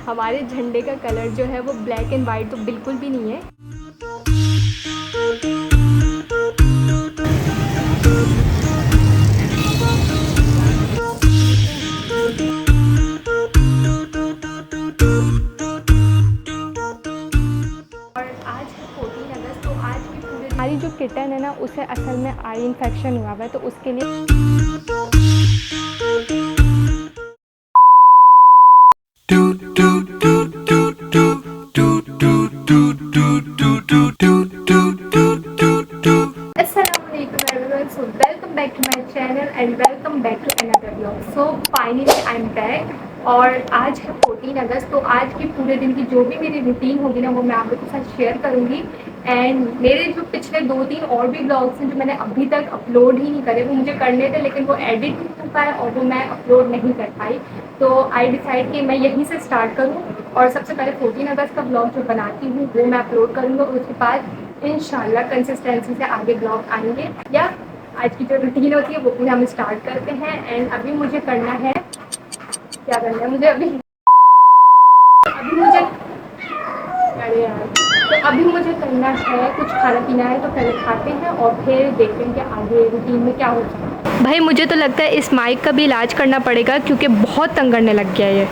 हमारे झंडे का कलर जो है वो ब्लैक एंड वाइट तो बिल्कुल भी नहीं है। और आज है 14 अगस्त, तो आज की पूरे हमारी जो किटन है ना उसे असल में आई इन्फेक्शन हुआ हुआ है, तो उसके लिए So welcome back to my channel and welcome back to another vlog. So finally I'm back और आज है 14 अगस्त, तो आज की पूरे दिन की जो भी मेरी रूटीन होगी ना वो मैं आप लोगों के साथ शेयर करूँगी। एंड मेरे जो पिछले 2-3 और भी ब्लॉग्स हैं जो मैंने अभी तक अपलोड ही नहीं करे, वो मुझे करने थे लेकिन वो एडिट नहीं हो पाए और वो मैं अपलोड नहीं कर पाई, तो आई डिसाइड कि मैं यहीं से स्टार्ट करूँ और सबसे पहले 14 अगस्त का ब्लॉग जो बनाती हूँ वो मैं अपलोड करूँगा और उसके बाद इंशाल्लाह कंसिस्टेंसी से आगे ब्लॉग आएंगे या आज की जो रूटीन होती है वो भी हम स्टार्ट करते हैं। एंड अभी मुझे करना है, क्या करना है मुझे अभी मुझे अरे यार, तो अभी मुझे करना है कुछ खाना पीना है, तो पहले खाते हैं और फिर देखते हैं कि आगे रूटीन में क्या हो सकता है। भाई मुझे तो लगता है इस माइक का भी इलाज करना पड़ेगा क्योंकि बहुत तंग करने लग गया ये।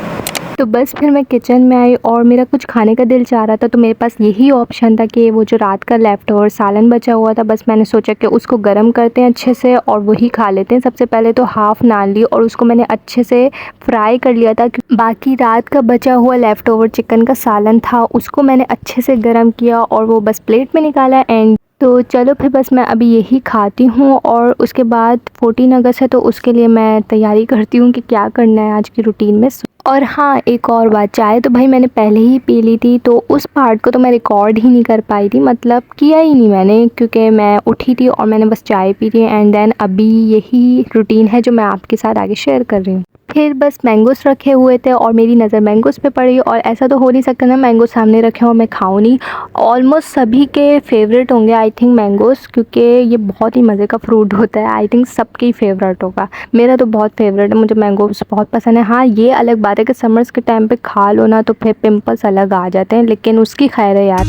तो बस फिर मैं किचन में आई और मेरा कुछ खाने का दिल चाह रहा था, तो मेरे पास यही ऑप्शन था कि वो जो रात का लेफ्ट ओवर सालन बचा हुआ था, बस मैंने सोचा कि उसको गर्म करते हैं अच्छे से और वही खा लेते हैं। सबसे पहले तो हाफ़ नान ली और उसको मैंने अच्छे से फ्राई कर लिया था। बाकी रात का बचा हुआ लेफ़्ट ओवर चिकन का सालन था, उसको मैंने अच्छे से गर्म किया और वो बस प्लेट में निकाला। एंड तो चलो फिर बस मैं अभी यही खाती हूँ और उसके बाद 14 अगस्त है तो उसके लिए मैं तैयारी करती हूँ कि क्या करना है आज की रूटीन में। और हाँ, एक और बात, चाय तो भाई मैंने पहले ही पी ली थी, तो उस पार्ट को तो मैं रिकॉर्ड ही नहीं कर पाई थी, मतलब किया ही नहीं मैंने, क्योंकि मैं उठी थी और मैंने बस चाय पी थी। एंड देन अभी यही रूटीन है जो मैं आपके साथ आगे शेयर कर रही हूँ। फिर बस मैंगोस रखे हुए थे और मेरी नज़र मैंगोस पे पड़ी और ऐसा तो हो नहीं सकता ना मैंगो सामने रखे और मैं खाऊं नहीं। ऑलमोस्ट सभी के फेवरेट होंगे आई थिंक मैंगोस, क्योंकि ये बहुत ही मज़े का फ्रूट होता है। आई थिंक सबके ही फेवरेट होगा, मेरा तो बहुत फेवरेट है, मुझे मैंगोस बहुत पसंद है। हाँ, ये अलग बात है कि समर्स के टाइम पे खा लो ना तो फिर पिंपल्स अलग आ जाते हैं, लेकिन उसकी खैर है यार।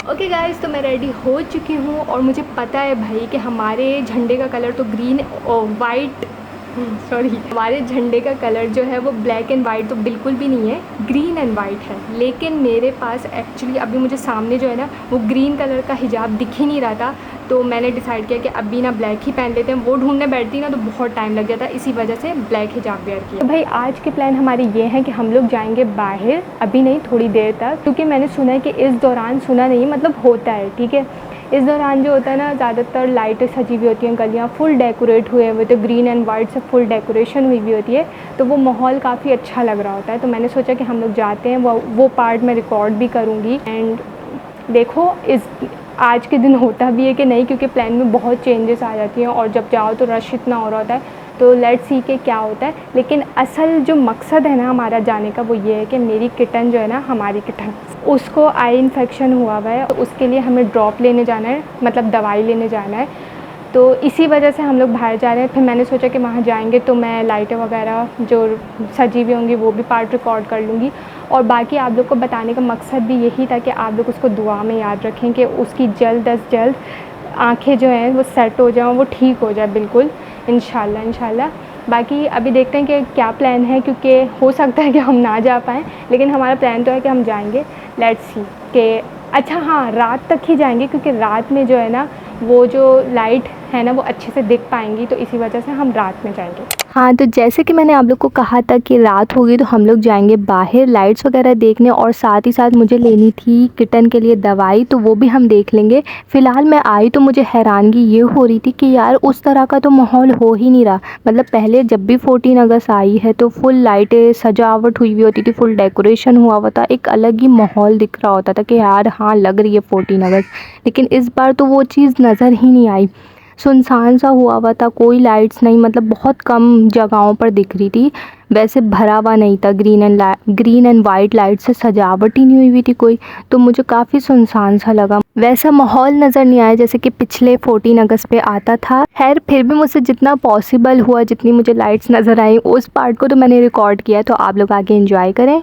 ओके गाइस, तो मैं रेडी हो चुकी हूँ और मुझे पता है भाई कि हमारे झंडे का कलर तो ग्रीन और वाइट सॉरी हमारे झंडे का कलर जो है वो ब्लैक एंड वाइट तो बिल्कुल भी नहीं है, ग्रीन एंड वाइट है। लेकिन मेरे पास एक्चुअली अभी मुझे सामने जो है ना वो ग्रीन कलर का हिजाब दिख ही नहीं रहा था, तो मैंने डिसाइड किया कि अभी ना ब्लैक ही पहन लेते हैं। वो ढूंढने बैठती ना तो बहुत टाइम लग जाता, इसी वजह से ब्लैक हिजाब वेयर किया। तो भाई आज के प्लान हमारे ये हैं कि हम लोग जाएंगे बाहर, अभी नहीं थोड़ी देर तक, क्योंकि मैंने सुना है कि इस दौरान, सुना नहीं मतलब होता है, ठीक है, इस दौरान जो होता है ना ज़्यादातर लाइटें सजी हुई होती हैं, गलियाँ फुल डेकोरेट हुए हुए, तो ग्रीन एंड वाइट से फुल डेकोरेशन हुई हुई होती है, तो वो माहौल काफ़ी अच्छा लग रहा होता है। तो मैंने सोचा कि हम लोग जाते हैं, वो पार्ट मैं रिकॉर्ड भी करूँगी। एंड देखो इस आज के दिन होता भी है कि नहीं, क्योंकि प्लान में बहुत चेंजेस आ जाती हैं और जब जाओ तो रश इतना हो रहा होता है, तो लेट्स सी के क्या होता है। लेकिन असल जो मकसद है ना हमारा जाने का वो ये है कि मेरी किटन जो है ना, हमारी किटन, उसको आई इन्फेक्शन हुआ हुआ है, तो उसके लिए हमें ड्रॉप लेने जाना है, मतलब दवाई लेने जाना है, तो इसी वजह से हम लोग बाहर जा रहे हैं। फिर मैंने सोचा कि वहाँ जाएंगे तो मैं लाइटें वगैरह जो सजी हुई होंगी वो भी पार्ट रिकॉर्ड कर लूँगी, और बाकी आप लोग को बताने का मकसद भी यही था कि आप लोग उसको दुआ में याद रखें कि उसकी जल्द अज जल्द आँखें जो हैं वो सेट हो जाएँ, वो ठीक हो जाए बिल्कुल, इंशाल्लाह। बाकी अभी देखते हैं कि क्या प्लान है, क्योंकि हो सकता है कि हम ना जा पाएँ, लेकिन हमारा प्लान तो है कि हम जाएंगे। लेट्स सी कि अच्छा हाँ, रात तक ही जाएंगे, क्योंकि रात में जो है ना वो जो लाइट है ना वो अच्छे से दिख पाएंगी, तो इसी वजह से हम रात में जाएंगे। हाँ, तो जैसे कि मैंने आप लोग को कहा था कि रात होगी तो हम लोग जाएंगे बाहर लाइट्स वगैरह देखने, और साथ ही साथ मुझे लेनी थी किटन के लिए दवाई, तो वो भी हम देख लेंगे। फ़िलहाल मैं आई तो मुझे हैरानगी ये हो रही थी कि यार उस तरह का तो माहौल हो ही नहीं रहा। मतलब पहले जब भी 14 अगस्त आई है तो फुल लाइटें सजावट हुई हुई होती थी, फुल डेकोरेशन हुआ हुआ था, एक अलग ही माहौल दिख रहा होता था कि यार हाँ लग रही है 14 अगस्त। लेकिन इस बार तो वो चीज़ नज़र ही नहीं आई, सुनसान सा हुआ हुआ था, कोई लाइट्स नहीं, मतलब बहुत कम जगहों पर दिख रही थी। वैसे भरा हुआ नहीं था, ग्रीन एंड वाइट लाइट से सजावट ही नहीं हुई थी कोई, तो मुझे काफ़ी सुनसान सा लगा। वैसा माहौल नज़र नहीं आया जैसे कि पिछले 14 अगस्त पे आता था। खैर फिर भी मुझसे जितना पॉसिबल हुआ, जितनी मुझे लाइट्स नज़र आई उस पार्ट को तो मैंने रिकॉर्ड किया, तो आप लोग आगे एंजॉय करें।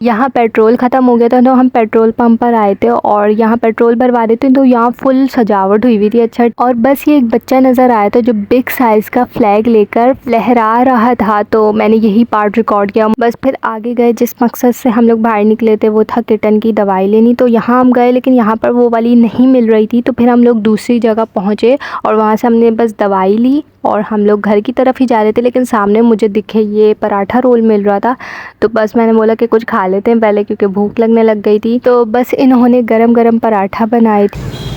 यहाँ पेट्रोल ख़त्म हो गया था तो हम पेट्रोल पंप पर आए थे और यहाँ पेट्रोल भरवा रहे थे, तो यहाँ फुल सजावट हुई हुई थी अच्छा। और बस ये एक बच्चा नज़र आया था जो बिग साइज़ का फ्लैग लेकर लहरा रहा था, तो मैंने यही पार्ट रिकॉर्ड किया। बस फिर आगे गए, जिस मकसद से हम लोग बाहर निकले थे वो था किटन की दवाई लेनी, तो यहाँ हम गए लेकिन यहाँ पर वो वाली नहीं मिल रही थी, तो फिर हम लोग दूसरी जगह पहुँचे और वहाँ से हमने बस दवाई ली और हम लोग घर की तरफ ही जा रहे थे। लेकिन सामने मुझे दिखे ये पराठा रोल मिल रहा था, तो बस मैंने बोला कि कुछ खा लेते हैं पहले, क्योंकि भूख लगने लग गई थी। तो बस इन्होंने गरम गरम पराठा बनाए थे।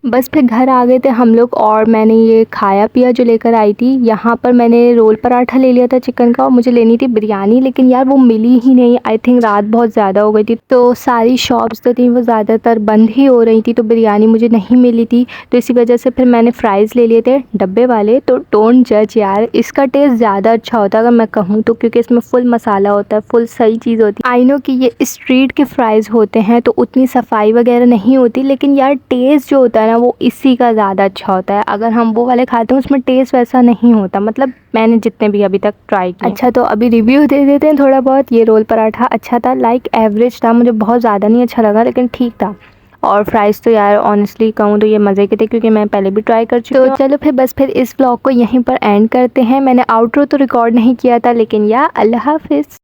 बस फिर घर आ गए थे हम लोग और मैंने ये खाया पिया जो लेकर आई थी। यहाँ पर मैंने रोल पराठा ले लिया था चिकन का और मुझे लेनी थी बिरयानी, लेकिन यार वो मिली ही नहीं। आई थिंक रात बहुत ज़्यादा हो गई थी, तो सारी शॉप्स जो थी वो ज़्यादातर बंद ही हो रही थी, तो बिरयानी मुझे नहीं मिली थी। तो इसी वजह से फिर मैंने फ़्राइज़ ले लिए थे डब्बे वाले। तो डोंट जज यार, इसका टेस्ट ज़्यादा अच्छा होता है अगर मैं कहूँ तो, क्योंकि इसमें फुल मसाला होता है, फुल सही चीज़ होती है। आई नो कि ये स्ट्रीट के फ़्राइज़ होते हैं तो उतनी सफाई वगैरह नहीं होती, लेकिन यार टेस्ट जो होता है ना वो इसी का ज़्यादा अच्छा होता है। अगर हम वो वाले खाते हैं उसमें टेस्ट वैसा नहीं होता, मतलब मैंने जितने भी अभी तक ट्राई किए। अच्छा तो अभी रिव्यू दे देते हैं थोड़ा बहुत। ये रोल पराठा अच्छा था, लाइक एवरेज था, मुझे बहुत ज़्यादा नहीं अच्छा लगा लेकिन ठीक था। और फ्राइज़ तो यार ऑनेस्टली कहूँ तो ये मज़े के थे, क्योंकि मैं पहले भी ट्राई कर चुकी हूँ। तो चलो फिर इस व्लॉग को यहीं पर एंड करते हैं। मैंने आउटरो तो रिकॉर्ड नहीं किया था, लेकिन यार अल्लाह हाफिज़।